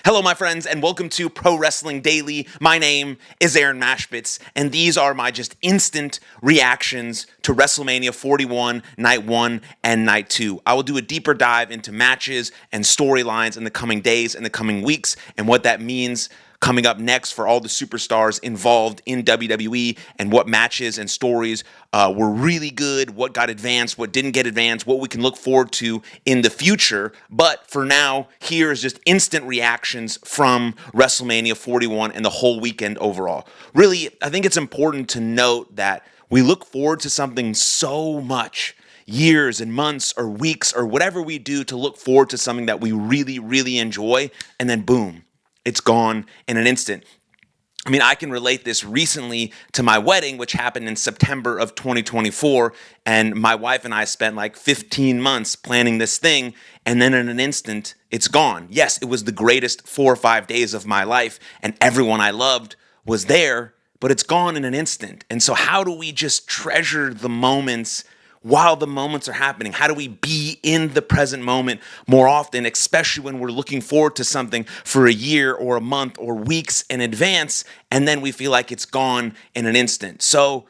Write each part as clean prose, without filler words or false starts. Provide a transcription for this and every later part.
Hello, my friends, and welcome to Pro Wrestling Daily. My name is Aaron Machbitz, and these are my just instant reactions to WrestleMania 41, Night 1 and Night 2. I will do a deeper dive into matches and storylines in the coming days and the coming weeks, and what that means coming up next for all the superstars involved in WWE, and what matches and stories were really good, what got advanced, what didn't get advanced, what we can look forward to in the future. But for now, here is just instant reactions from WrestleMania 41 and the whole weekend overall. Really, I think it's important to note that we look forward to something so much, years and months or weeks or whatever we do to look forward to something that we really, really enjoy, and then boom, it's gone in an instant. I mean, I can relate this recently to my wedding, which happened in September of 2024, and my wife and I spent like 15 months planning this thing, and then in an instant, it's gone. Yes, it was the greatest 4 or 5 days of my life, and everyone I loved was there, but it's gone in an instant. And so how do we just treasure the moments while the moments are happening? How do we be in the present moment more often, especially when we're looking forward to something for a year or a month or weeks in advance, and then we feel like it's gone in an instant? So,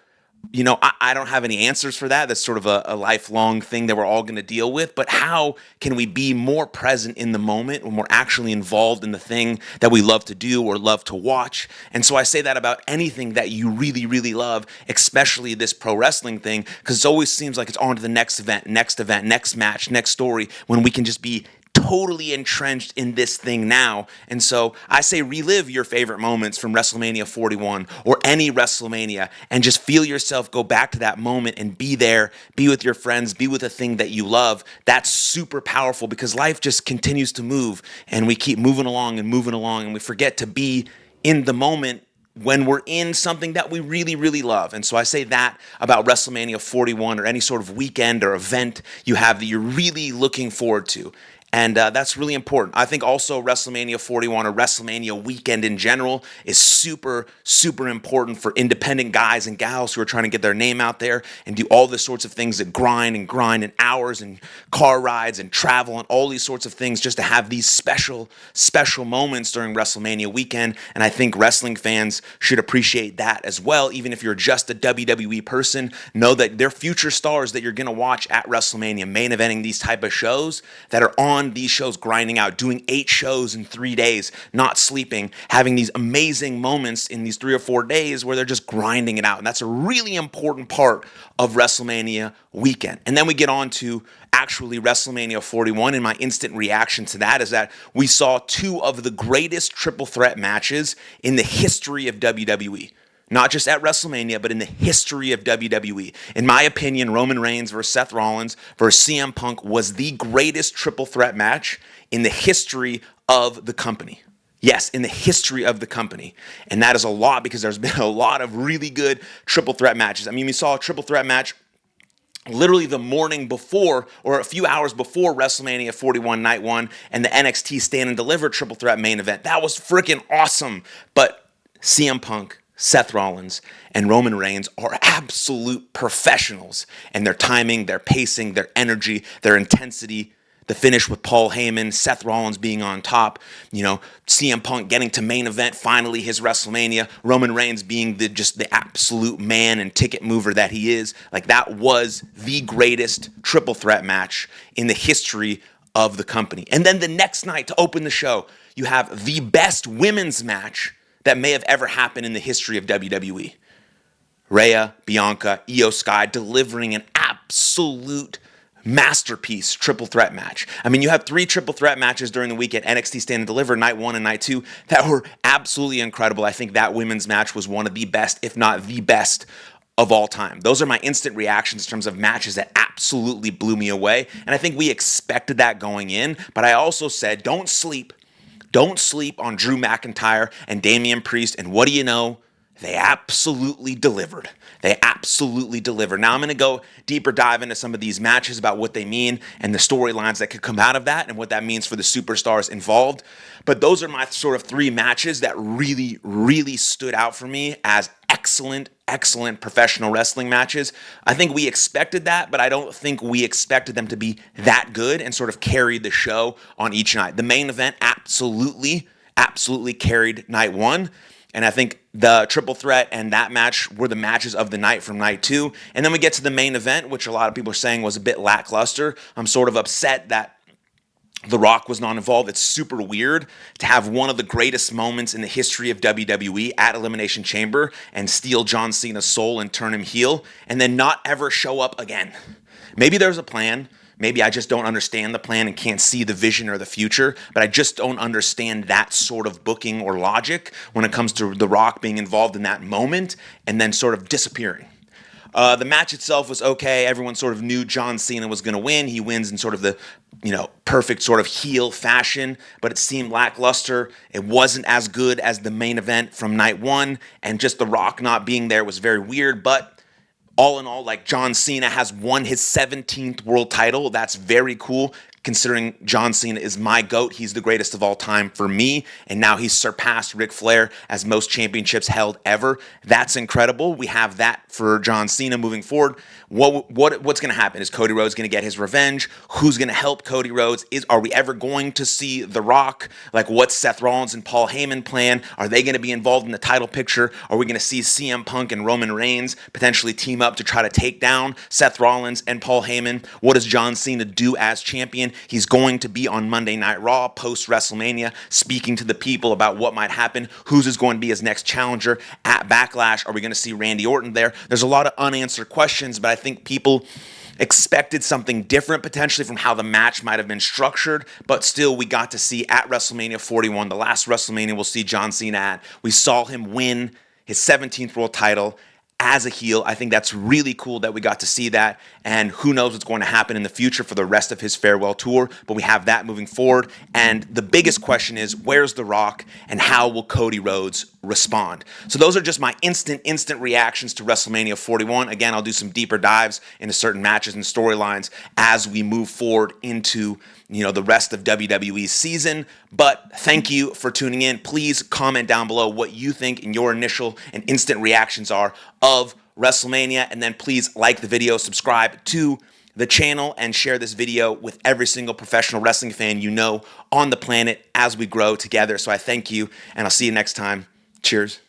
I don't have any answers for that. That's sort of a lifelong thing that we're all going to deal with. But how can we be more present in the moment when we're actually involved in the thing that we love to do or love to watch? And so I say that about anything that you really, really love, especially this pro wrestling thing, because it always seems like it's on to the next event, next match, next story, when we can just be totally entrenched in this thing now. And so I say relive your favorite moments from WrestleMania 41 or any WrestleMania, and just feel yourself go back to that moment and be there, be with your friends, be with a thing that you love. That's super powerful, because life just continues to move, and we keep moving along, and we forget to be in the moment when we're in something that we really, really love. And so I say that about WrestleMania 41 or any sort of weekend or event you have that you're really looking forward to. And that's really important. I think also WrestleMania 41 or WrestleMania weekend in general is super, super important for independent guys and gals who are trying to get their name out there and do all the sorts of things that grind and hours and car rides and travel and all these sorts of things just to have these special, special moments during WrestleMania weekend. And I think wrestling fans should appreciate that as well. Even if you're just a WWE person, know that they're future stars that you're going to watch at WrestleMania, main eventing these type of shows that are on these shows, grinding out, doing 8 shows in 3 days, not sleeping, having these amazing moments in these 3 or 4 days where they're just grinding it out. And that's a really important part of WrestleMania weekend. And then we get on to actually WrestleMania 41, and my instant reaction to that is that we saw 2 of the greatest triple threat matches in the history of WWE. Not just at WrestleMania, but in the history of WWE. In my opinion, Roman Reigns versus Seth Rollins versus CM Punk was the greatest triple threat match in the history of the company. Yes, in the history of the company. And that is a lot, because there's been a lot of really good triple threat matches. I mean, we saw a triple threat match literally the morning before, or a few hours before WrestleMania 41 Night 1 and the NXT Stand and Deliver triple threat main event. That was freaking awesome. But CM Punk, Seth Rollins, and Roman Reigns are absolute professionals, and their timing, their pacing, their energy, their intensity, the finish with Paul Heyman, Seth Rollins being on top, CM Punk getting to main event, finally his WrestleMania, Roman Reigns being just the absolute man and ticket mover that he is. Like, that was the greatest triple threat match in the history of the company. And then the next night, to open the show, you have the best women's match that may have ever happened in the history of WWE. Rhea, Bianca, Io Sky delivering an absolute masterpiece triple threat match. I mean, you have 3 triple threat matches during the week at NXT Stand and Deliver, Night 1 and Night 2, that were absolutely incredible. I think that women's match was one of the best, if not the best, of all time. Those are my instant reactions in terms of matches that absolutely blew me away. And I think we expected that going in, but I also said, don't sleep. Don't sleep on Drew McIntyre and Damian Priest. And what do you know? They absolutely delivered. They absolutely delivered. Now I'm going to go deeper dive into some of these matches about what they mean and the storylines that could come out of that and what that means for the superstars involved. But those are my sort of 3 matches that really, really stood out for me as excellent, excellent professional wrestling matches. I think we expected that, but I don't think we expected them to be that good and sort of carry the show on each night. The main event, absolutely absolutely carried night one. And I think the triple threat and that match were the matches of the night from night two. And then we get to the main event, which a lot of people are saying was a bit lackluster. I'm sort of upset that The Rock was not involved. It's super weird to have one of the greatest moments in the history of WWE at Elimination Chamber and steal John Cena's soul and turn him heel and then not ever show up again. Maybe there's a plan. Maybe I just don't understand the plan and can't see the vision or the future, but I just don't understand that sort of booking or logic when it comes to The Rock being involved in that moment and then sort of disappearing. The match itself was okay. Everyone sort of knew John Cena was going to win. He wins in sort of the, perfect sort of heel fashion, but it seemed lackluster. It wasn't as good as the main event from night one, and just The Rock not being there was very weird, but all in all, like, John Cena has won his 17th world title. That's very cool, considering John Cena is my GOAT. He's the greatest of all time for me, and now he's surpassed Ric Flair as most championships held ever. That's incredible. We have that for John Cena moving forward. What's going to happen? Is Cody Rhodes going to get his revenge? Who's going to help Cody Rhodes? Are we ever going to see The Rock? Like, what's Seth Rollins and Paul Heyman plan? Are they going to be involved in the title picture? Are we going to see CM Punk and Roman Reigns potentially team up to try to take down Seth Rollins and Paul Heyman? What does John Cena do as champion? He's going to be on Monday Night Raw post-WrestleMania speaking to the people about what might happen. Who's is going to be his next challenger at Backlash? Are we going to see Randy Orton there? There's a lot of unanswered questions, but I think people expected something different potentially from how the match might have been structured, but still we got to see at WrestleMania 41, the last WrestleMania we'll see John Cena at, we saw him win his 17th world title as a heel. I think that's really cool that we got to see that, and who knows what's going to happen in the future for the rest of his farewell tour, but we have that moving forward. And the biggest question is, where's The Rock and how will Cody Rhodes respond? So those are just my instant reactions to WrestleMania 41. Again, I'll do some deeper dives into certain matches and storylines as we move forward into the rest of WWE's season. But thank you for tuning in. Please comment down below what you think and your initial and instant reactions are of WrestleMania. And then please like the video, subscribe to the channel, and share this video with every single professional wrestling fan you know on the planet as we grow together. So I thank you, and I'll see you next time. Cheers.